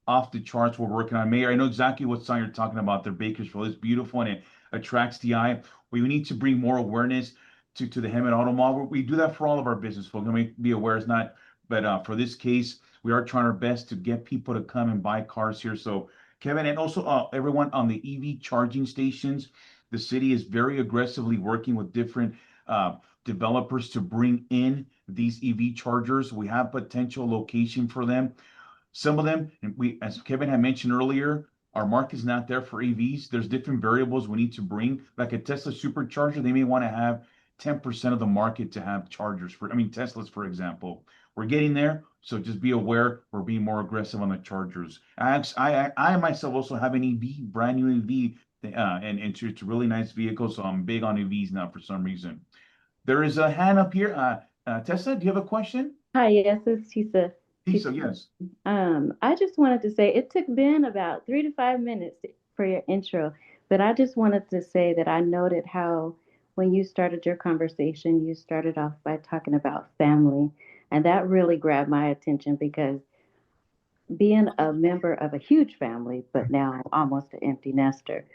off the charts. We're working on. Mayor, I know exactly what sign you're talking about there. Bakersfield is beautiful and it attracts the eye. We need to bring more awareness to the Hemet Auto Mall. We do that for all of our business folks. I mean, be aware it's not, but for this case, we are trying our best to get people to come and buy cars here. So Kevin, and also everyone on the EV charging stations, the city is very aggressively working with different developers to bring in these EV chargers. We have potential location for them. Some of them, and as Kevin had mentioned earlier, our market is not there for EVs. There's different variables we need to bring, like a Tesla supercharger. They may want to have 10% of the market to have chargers Teslas, for example. We're getting there, so just be aware we're being more aggressive on the chargers. I myself also have an EV, brand new EV, and it's a really nice vehicle, so I'm big on EVs now for some reason. There is a hand up here. Tessa, do you have a question? Hi, yes, it's Tisa. Tisa, yes. I just wanted to say it took Ben about 3 to 5 minutes for your intro, but I just wanted to say that I noted how when you started your conversation, you started off by talking about family, and that really grabbed my attention because being a member of a huge family, but now almost an empty nester,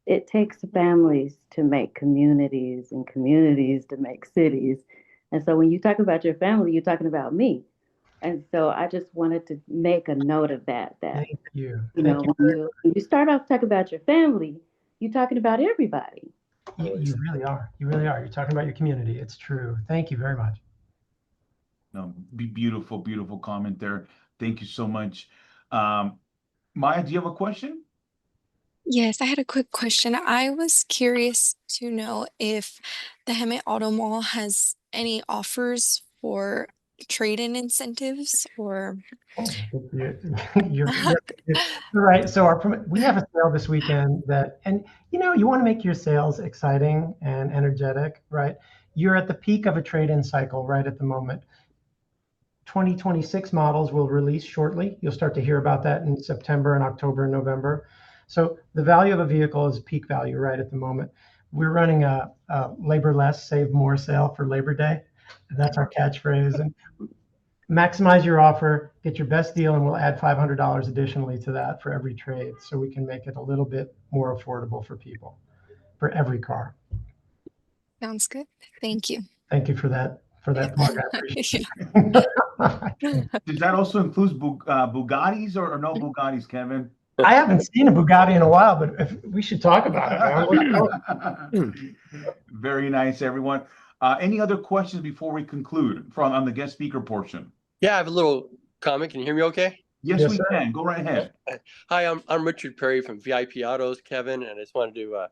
it takes families to make communities and communities to make cities. And so when you talk about your family, you're talking about me. And so I just wanted to make a note of that. Thank you. You know, when you start off talking about your family, you're talking about everybody. You really are. You really are. You're talking about your community. It's true. Thank you very much. No, beautiful, beautiful comment there. Thank you so much. Maya, do you have a question? Yes, I had a quick question. I was curious to know if the Hemet Auto Mall has any offers for trade-in incentives or Oh, I think you're right. So we have a sale this weekend and you want to make your sales exciting and energetic, right? You're at the peak of a trade-in cycle right at the moment. 2026 models will release shortly. You'll start to hear about that in September and October and November. So the value of a vehicle is peak value right at the moment. We're running a labor less, save more sale for Labor Day. And that's our catchphrase. And maximize your offer, get your best deal, and we'll add $500 additionally to that for every trade. So we can make it a little bit more affordable for people, for every car. sounds good? Thank you. Thank you for that plug. I appreciate it. Does that also include Bugattis or no Bugattis, Kevin? I haven't seen a Bugatti in a while, but we should talk about it. Very nice, everyone. Any other questions before we conclude on the guest speaker portion? Yeah, I have a little comment. Can you hear me okay? Yes, Yes, we sir. can. Go right ahead. Hi, I'm Richard Perry from VIP Autos, Kevin, and I just wanted to,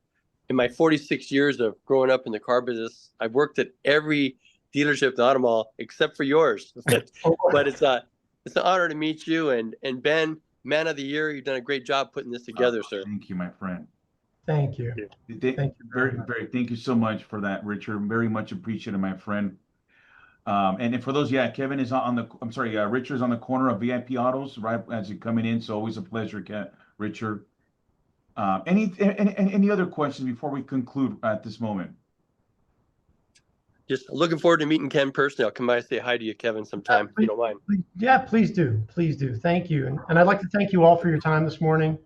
in my 46 years of growing up in the car business, I've worked at every dealership in the auto mall except for yours. But it's an honor to meet you, and Ben, Man of the Year, you've done a great job putting this together, sir. Thank you, my friend. Thank you. Thank you thank you so much for that, Richard. Very much appreciated, my friend. And for those, Kevin is Richard's on the corner of VIP Autos, right as you're coming in. So always a pleasure, Richard. Any other questions before we conclude at this moment? Just looking forward to meeting Ken personally. I'll come by and say hi to you, Kevin, sometime, if you don't mind. Yeah, please do. Please do. Thank you. And I'd like to thank you all for your time this morning.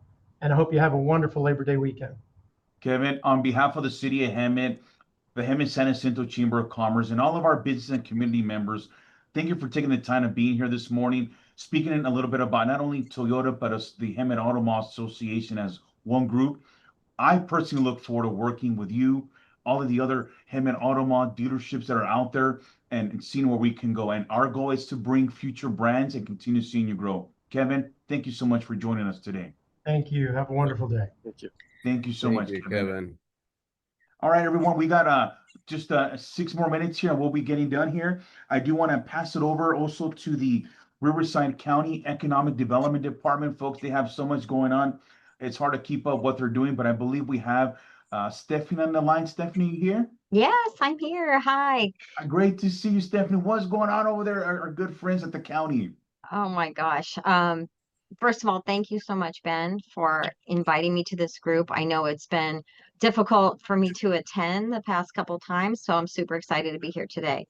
And I hope you have a wonderful Labor Day weekend. Kevin, on behalf of the city of Hemet, the Hemet San Jacinto Chamber of Commerce, and all of our business and community members, thank you for taking the time of being here this morning, speaking a little bit about not only Toyota, but the Hemet Auto Mall Association as one group. I personally look forward to working with you, all of the other Hemet Auto Mall dealerships that are out there, and seeing where we can go. And our goal is to bring future brands and continue seeing you grow. Kevin, thank you so much for joining us today. Thank you. Have a wonderful day. Thank you. Thank you so much, Kevin. All right, everyone, we got just 6 more minutes here, and we'll be getting done here. I do want to pass it over also to the Riverside County Economic Development Department. Folks, they have so much going on. It's hard to keep up what they're doing, but I believe we have Stephanie on the line. Stephanie, you here? Yes, I'm here. Hi. Great to see you, Stephanie. What's going on over there? Our good friends at the county. Oh my gosh. First of all, thank you so much, Ben, for inviting me to this group. I know it's been difficult for me to attend the past couple times, so I'm super excited to be here today.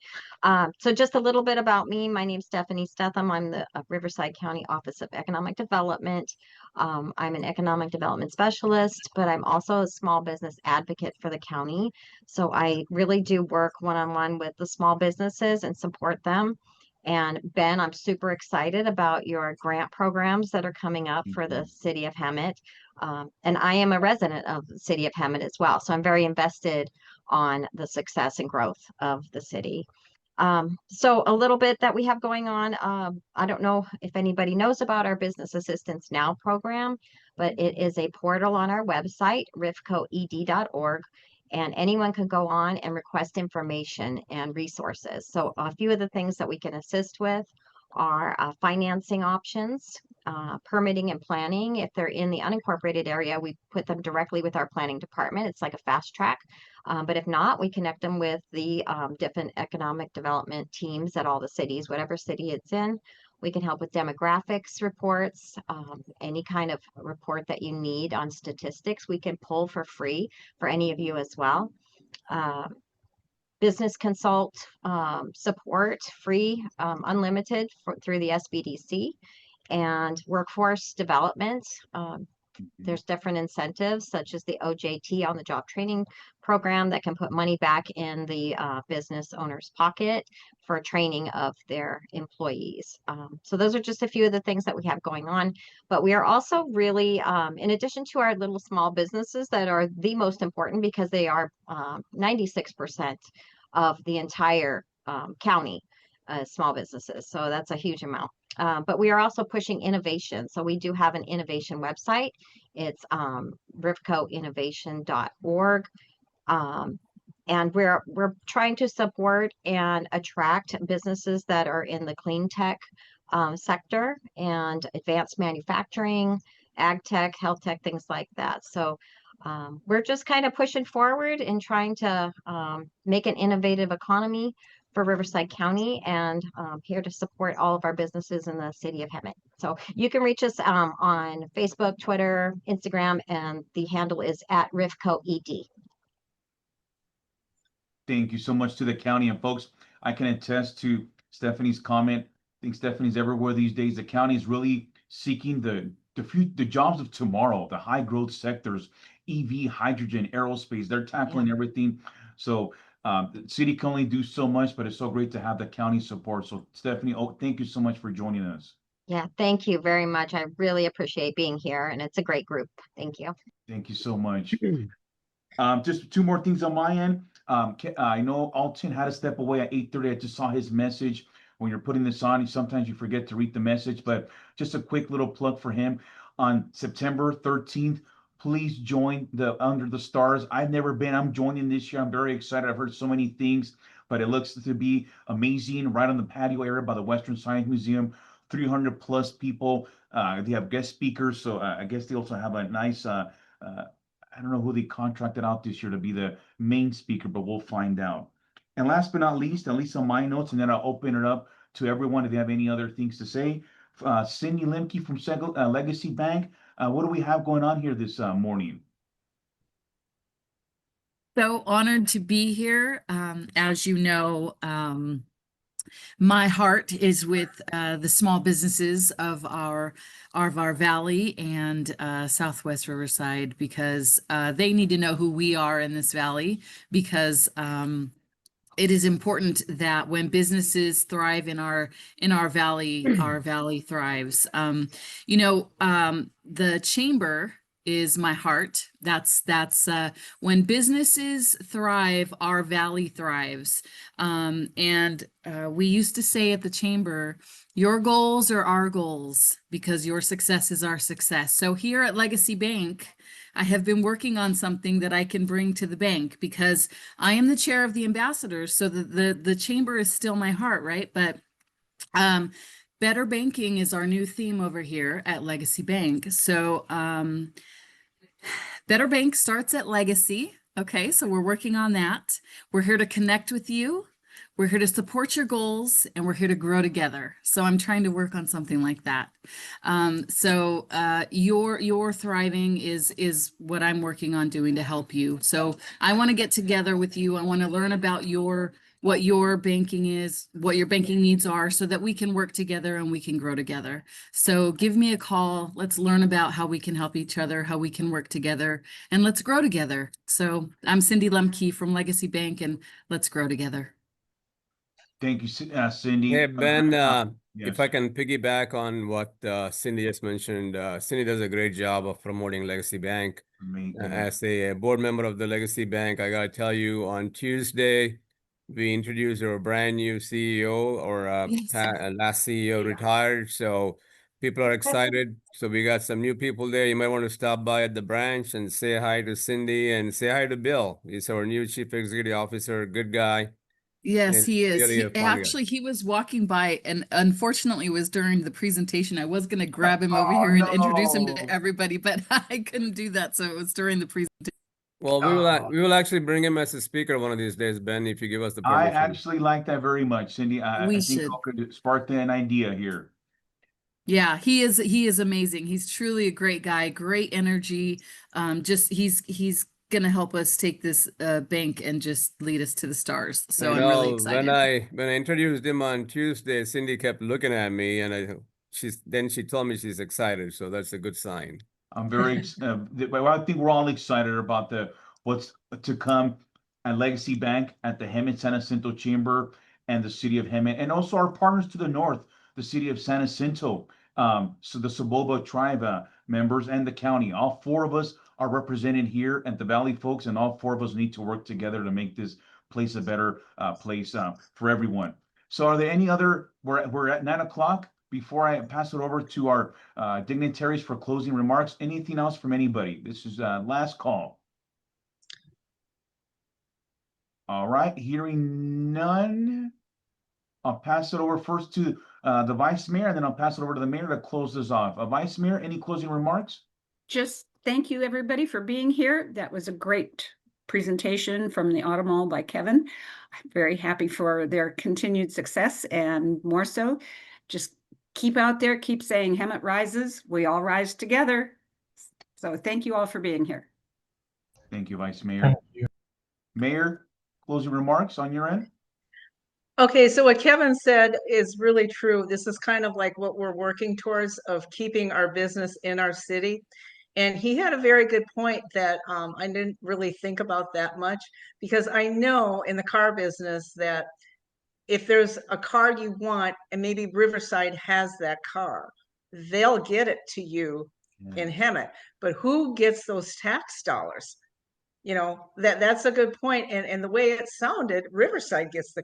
So just a little bit about me. My name's Stephanie Stetham. I'm the Riverside County Office of Economic Development. I'm an economic development specialist, but I'm also a small business advocate for the county. So I really do work one-on-one with the small businesses and support them. And Ben, I'm super excited about your grant programs that are coming up for the city of Hemet. And I am a resident of the city of Hemet as well. So I'm very invested on the success and growth of the city. So a little bit that we have going on. I don't know if anybody knows about our Business Assistance Now program, but it is a portal on our website, rifcoed.org. And anyone can go on and request information and resources. So a few of the things that we can assist with are financing options, permitting and planning. If they're in the unincorporated area, we put them directly with our planning department. It's like a fast track. But if not, we connect them with the different economic development teams at all the cities, whatever city it's in. We can help with demographics reports, any kind of report that you need on statistics, we can pull for free for any of you as well. Business consult support, free, unlimited through the SBDC, and workforce development. There's different incentives such as the OJT on the job training program that can put money back in the business owner's pocket for training of their employees. So those are just a few of the things that we have going on. But we are also really, in addition to our little small businesses that are the most important because they are 96% of the entire county. small businesses. So that's a huge amount. But we are also pushing innovation. So we do have an innovation website. It's rivcoinnovation.org. And we're trying to support and attract businesses that are in the clean tech sector and advanced manufacturing, ag tech, health tech, things like that. So we're just kind of pushing forward and trying to make an innovative economy for Riverside County, and here to support all of our businesses in the city of Hemet. So you can reach us on Facebook, Twitter, Instagram, and the handle is @RivcoED. Thank you so much to the county. And folks, I can attest to Stephanie's comment. I think Stephanie's everywhere these days. The county is really seeking the jobs of tomorrow, the high growth sectors, EV, hydrogen, aerospace. They're tackling everything. So the city can only do so much, but it's so great to have the county support. So Stephanie, thank you so much for joining us. Yeah, thank you very much. I really appreciate being here, and it's a great group. Thank you. Thank you so much. Just two more things on my end. I know Alton had to step away at 8:30. I just saw his message. When you're putting this on, sometimes you forget to read the message, but just a quick little plug for him. On September 13th, please join the Under the Stars. I've never been. I'm joining this year. I'm very excited. I've heard so many things, but it looks to be amazing. Right on the patio area by the Western Science Museum, 300 plus people. They have guest speakers, so I guess they also have a nice I don't know who they contracted out this year to be the main speaker, but we'll find out. And last but not least, at least on my notes, and then I'll open it up to everyone if they have any other things to say. Cindy Lemke from Legacy Bank, what do we have going on here this morning? So honored to be here. As you know, my heart is with the small businesses of our valley and Southwest Riverside, because they need to know who we are in this valley, because it is important that when businesses thrive in our valley, our valley thrives. The chamber is my heart. That's when businesses thrive, our valley thrives. And we used to say at the chamber, your goals are our goals because your success is our success. So here at Legacy Bank, I have been working on something that I can bring to the bank, because I am the chair of the ambassadors. So the chamber is still my heart, right? But better banking is our new theme over here at Legacy Bank. So Better Bank starts at Legacy. Okay, so we're working on that. We're here to connect with you. We're here to support your goals, and we're here to grow together. So I'm trying to work on something like that. Your thriving is what I'm working on doing to help you. So I want to get together with you. I want to learn about what your banking is, what your banking needs are, so that we can work together and we can grow together. So give me a call. Let's learn about how we can help each other, how we can work together, and let's grow together. So I'm Cindy Lemke from Legacy Bank, and let's grow together. Thank you, Cindy. Hey, Ben, yes. if I can piggyback on what Cindy just mentioned, Cindy does a great job of promoting Legacy Bank. As a board member of the Legacy Bank, I got to tell you, on Tuesday, we introduced our brand new CEO, or last CEO retired. So people are excited. So we got some new people there. You might want to stop by at the branch and say hi to Cindy and say hi to Bill. He's our new Chief Executive Officer, good guy. Yes, And he is. really a fun guy. He was walking by, and unfortunately it was during the presentation. I was going to grab him over here and introduce him to everybody, but I couldn't do that. So it was during the presentation. Well, we will actually bring him as a speaker one of these days, Ben, if you give us the I permission. actually like that very much, Cindy. I think I could spark an idea here. Yeah, he is amazing. He's truly a great guy, great energy. He's going to help us take this bank and just lead us to the stars. So I'm really excited. When I introduced him on Tuesday, Cindy kept looking at me, and she told me she's excited. So that's a good sign. I'm very I think we're all excited about what's to come at Legacy Bank, at the Hemet San Jacinto Chamber, and the city of Hemet, and also our partners to the north, the city of San Jacinto, so the Soboba tribe members and the county. All four of us are represented here at the Valley, folks, and all four of us need to work together to make this place a better place for everyone. So are there any other, we're at 9 o'clock. Before I pass it over to our dignitaries for closing remarks, anything else from anybody? This is last call. All right, hearing none. I'll pass it over first to the vice mayor, and then I'll pass it over to the mayor to close this off. Vice Mayor, any closing remarks? Just thank you, everybody, for being here. That was a great presentation from the Auto Mall by Kevin. I'm very happy for their continued success, and more so, just keep out there, keep saying Hemet rises, we all rise together. So thank you all for being here. Thank you, Vice Mayor. Thank you. Mayor, closing remarks on your end? Okay, so what Kevin said is really true. This is kind of like what we're working towards of keeping our business in our city. And he had a very good point that I didn't really think about that much, because I know in the car business that if there's a car you want and maybe Riverside has that car, they'll get it to you in Hemet. But who gets those tax dollars? You know, that's a good point. And the way it sounded, Riverside gets the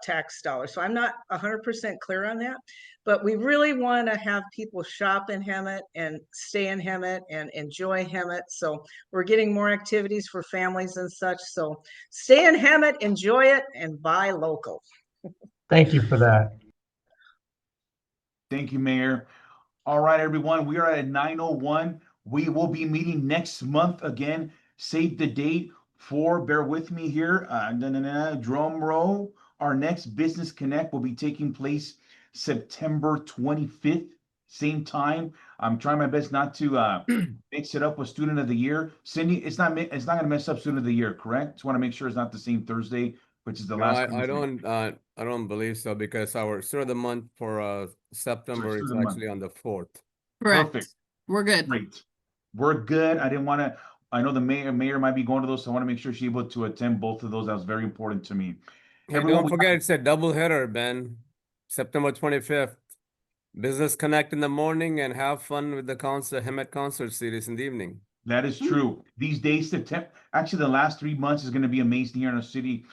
tax dollars. So I'm not 100% clear on that, but we really want to have people shop in Hemet and stay in Hemet and enjoy Hemet. So we're getting more activities for families and such. So stay in Hemet, enjoy it, and buy local. Thank you for that. Thank you, Mayor. All right, everyone, we are at 9:01. We will be meeting next month again. Save the date for, bear with me here, drum roll. Our next Business Connect will be taking place September 25th, same time. I'm trying my best not to mix it up with Student of the Year. Cindy, it's not going to mess up Student of the Year, correct? Just want to make sure it's not the same Thursday, which is the No, last. I don't believe so, because our Start of the Month for September Start is of the month. actually on the 4th. Correct. Perfect. We're good. Great. We're good. I didn't want to, I know the mayor might be going to those, so I want to make sure she's able to attend both of those. That was very important to me. Hey, Everyone, don't forget, it's a double header, Ben. September 25th. Business Connect in the morning and have fun with the Hemet concert series in the evening. that is true. These days, September, actually the last 3 months is going to be amazing here in our city,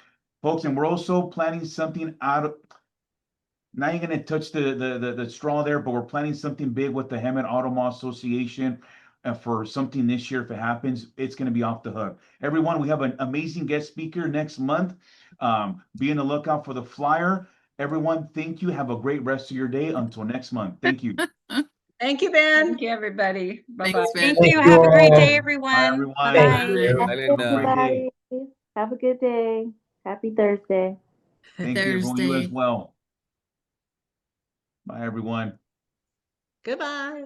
folks. And we're also planning something out of, not even going to touch the straw there, but we're planning something big with the Hemet Auto Mall Association. For something this year, if it happens, it's going to be off the hook. Everyone, we have an amazing guest speaker next month. Be on the lookout for the flyer. Everyone, thank you. Have a great rest of your day. Until next month. Thank you. Thank you, Ben. Thank you, everybody. Bye-bye. Thanks, Ben. Thank you. Have a great day, everyone. Bye, everyone. Bye. Thank you. Bye, Bye, Linda. everybody. Have a good day. Happy Thursday. Thank you, everyone. You as Thursday. well. Bye, everyone. Goodbye.